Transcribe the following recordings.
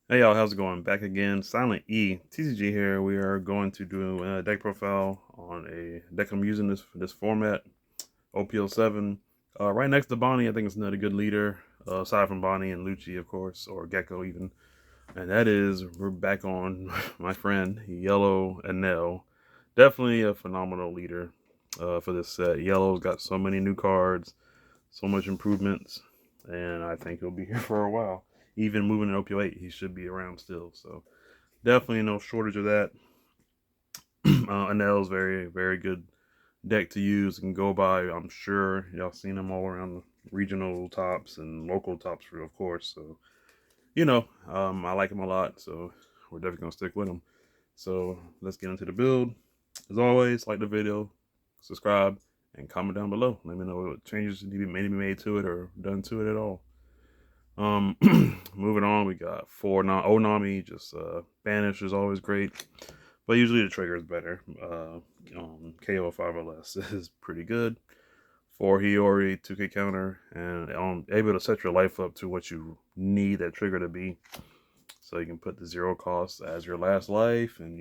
Hey y'all, how's it going? Back again, Silent E, TCG here. We are going to do a deck profile on a deck I'm using this for this format, OP-07. Right next to Bonnie, I think it's another good leader, aside from Bonnie and Lucci, of course, or Gecko even. And that is, we're back on my friend, Yellow Enel. Definitely a phenomenal leader for this set. Yellow's got so many new cards, so much improvements, and I think he'll be here for a while. Even moving in OP-08, he should be around still. So definitely no shortage of that. Anel's very good deck to use and go by. I'm sure y'all seen them all around the regional tops and local tops, for of course. So I like him a lot. So we're definitely gonna stick with him. So let's get into the build. As always, like the video, subscribe, and comment down below. Let me know what changes need to be made to it or done to it at all. Moving on, we got four Onami, just banish is always great, but usually the trigger is better. KO 5 or less is pretty good. For Hiyori, 2K counter, and able to set your life up to what you need that trigger to be. So you can put the 0 cost as your last life, and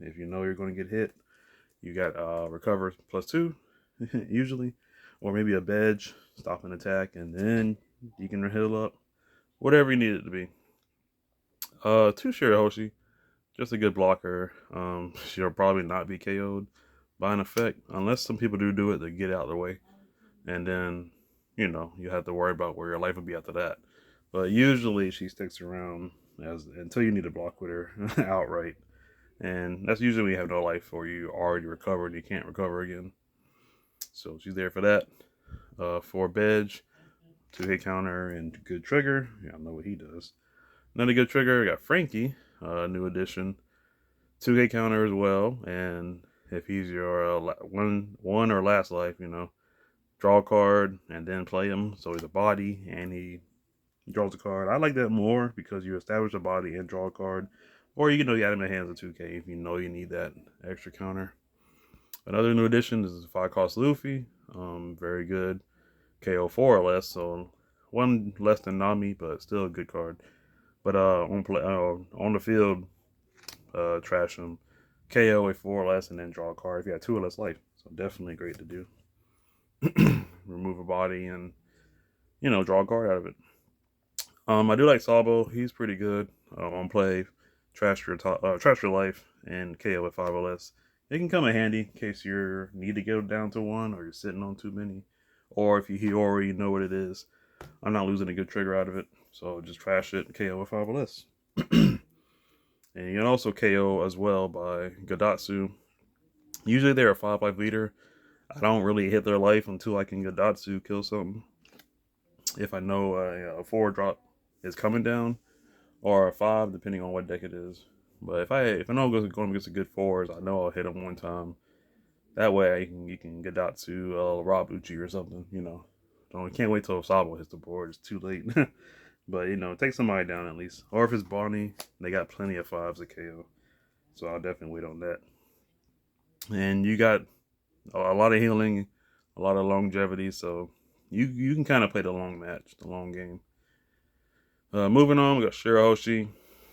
if you know you're going to get hit, you got recover +2, usually, or maybe a bedge, stop an attack, and then you can heal up whatever you need it to be. Two Shirahoshi, just a good blocker. She'll probably not be KO'd by an effect unless some people do it to get out of the way, and then you have to worry about where your life will be after that. But usually she sticks around as until you need to block with her outright, and that's usually when you have no life or you already recovered and you can't recover again. So she's there for that. For Bedge, 2-hit counter and good trigger. Y'all know what he does. Another good trigger, we got Frankie, new addition. 2K counter as well, and if he's your one or last life, draw a card and then play him. So he's a body and he draws a card. I like that more because you establish a body and draw a card, or you add him in the hands of 2K if you know you need that extra counter. Another new addition is 5 cost Luffy, very good. KO 4 or less, so one less than Nami, but still a good card. But on the field, trash him. KO a 4 or less and then draw a card if you have 2 or less life. So definitely great to do. Remove a body and draw a card out of it. I do like Sabo. He's pretty good on play. Trash your life and KO at 5 or less. It can come in handy in case you need to get down to 1 or you're sitting on too many, or if you already know what it is. I'm not losing a good trigger out of it, so just trash it. KO at 5 or less. And you can also KO as well by Gadatsu. Usually they're a 5 life leader. I don't really hit their life until I can Gadatsu kill something. If I know a 4 drop is coming down, or a 5, depending on what deck it is. But if I know I'm going against a good 4s, I know I'll hit them one time. That way you can Gadatsu Rob Uchi or something, Don't can't wait till Sabo hits the board. It's too late. But take somebody down at least. Or if it's Bonnie, they got plenty of 5s to KO. So I'll definitely wait on that. And you got a lot of healing, a lot of longevity, so you can kind of play the long match, the long game. Moving on, we got Shirahoshi.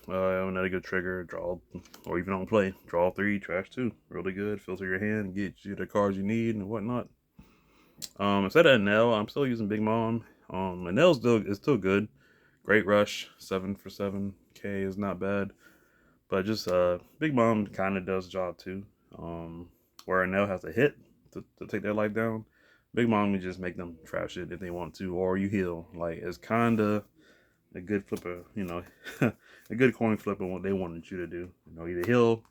Another good trigger, draw, or even on play, draw 3, trash 2. Really good, filter your hand, get you the cards you need and whatnot. Instead of Enel, I'm still using Big Mom. Enel's still good. Great rush, 7 for 7K is not bad. But just Big Mom kind of does the job too. Where Enel has to hit to take their life down. Big Mom can just make them trash it if they want to, or you heal. Like it's kind of a good flipper, a good coin flip on what they wanted you to do. Either heal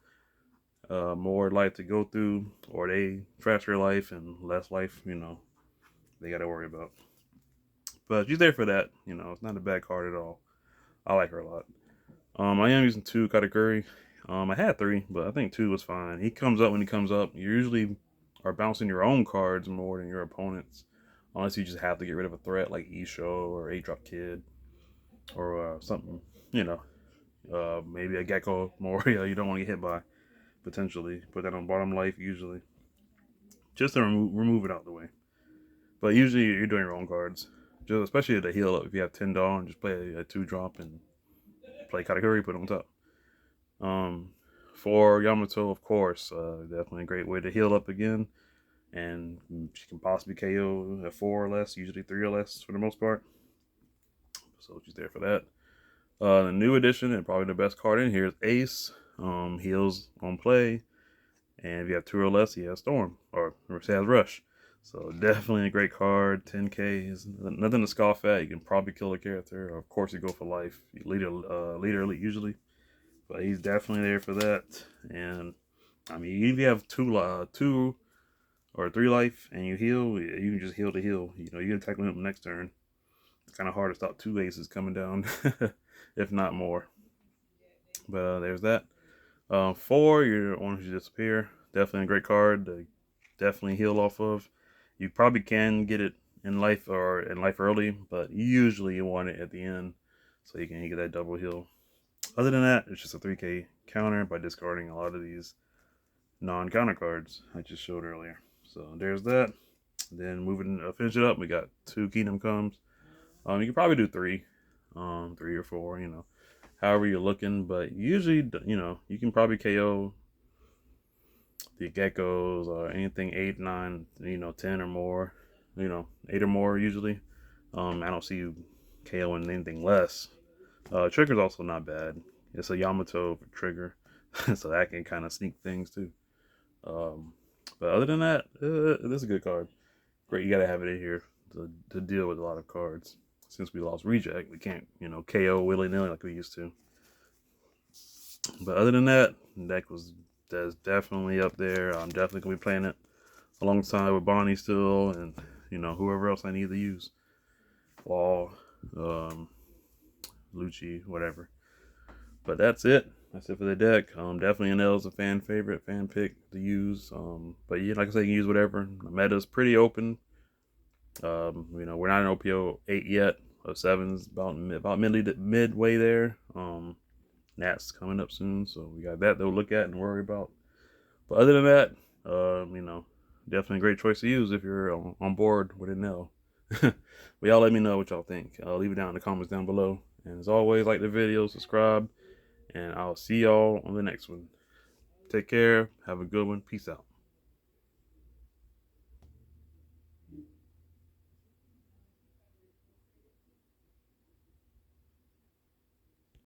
more life to go through, or they trash their life and less life. They got to worry about. But she's there for that. It's not a bad card at all. I like her a lot. I am using 2 Katakuri. I had 3, but I think 2 was fine. He comes up when he comes up. You usually are bouncing your own cards more than your opponent's, unless you just have to get rid of a threat like Isho or 8-Drop Kid or something. Maybe a Gecko Moria you don't want to get hit by potentially. Put that on bottom life usually, just to remove it out of the way. But usually you're doing your own cards, just especially to heal up. If you have 10 Dawn, just play a 2-drop and play Katakuri, put on top. For Yamato, of course, definitely a great way to heal up again. And she can possibly KO at 4 or less, usually 3 or less for the most part. So she's there for that. The new addition, and probably the best card in here, is Ace. Heals on play. And if you have 2 or less, he has Storm, or he has Rush. So definitely a great card. 10k is nothing to scoff at. You can probably kill a character. Of course, you go for life. Leader elite usually. But he's definitely there for that. And I mean, if you have 2 or 3 life and you heal, you can just heal to heal. You know, you can tackle him next turn. It's kind of hard to stop 2 aces coming down, if not more. But there's that. 4, your orange disappear. Definitely a great card to definitely heal off of. You probably can get it in life or in life early, but usually you want it at the end so you can get that double heal. Other than that, it's just a 3k counter by discarding a lot of these non-counter cards I just showed earlier. So there's that. Then moving finish it up, we got 2 Kingdom Comes. You can probably do 3, 3 or 4, you know, however you're looking. But usually, you know, you can probably KO the geckos or anything 8, 9, you know, 10 or more, you know, 8 or more usually. I don't see you KOing anything less. Trigger's also not bad. It's a Yamato trigger, so that can kind of sneak things too. But other than that, this is a good card. Great, you gotta have it in here to deal with a lot of cards. Since we lost Reject, we can't, you know, KO willy-nilly like we used to. But other than that, the deck that's definitely up there. I'm definitely gonna be playing it alongside with Bonnie still, and you know, whoever else I need to use. Wall, Lucci, whatever. But that's it. That's it for the deck. Definitely Enel's a fan favorite, fan pick to use. But yeah, like I said, you can use whatever. The meta's pretty open. You know, we're not in OP-08 yet. 07's about midway there. Nat's coming up soon, so we got that to look at and worry about. But other than that, you know, definitely a great choice to use if you're on board with Enel. But y'all let me know what y'all think. Leave it down in the comments down below. And as always, like the video, subscribe, and I'll see y'all on the next one. Take care. Have a good one. Peace out.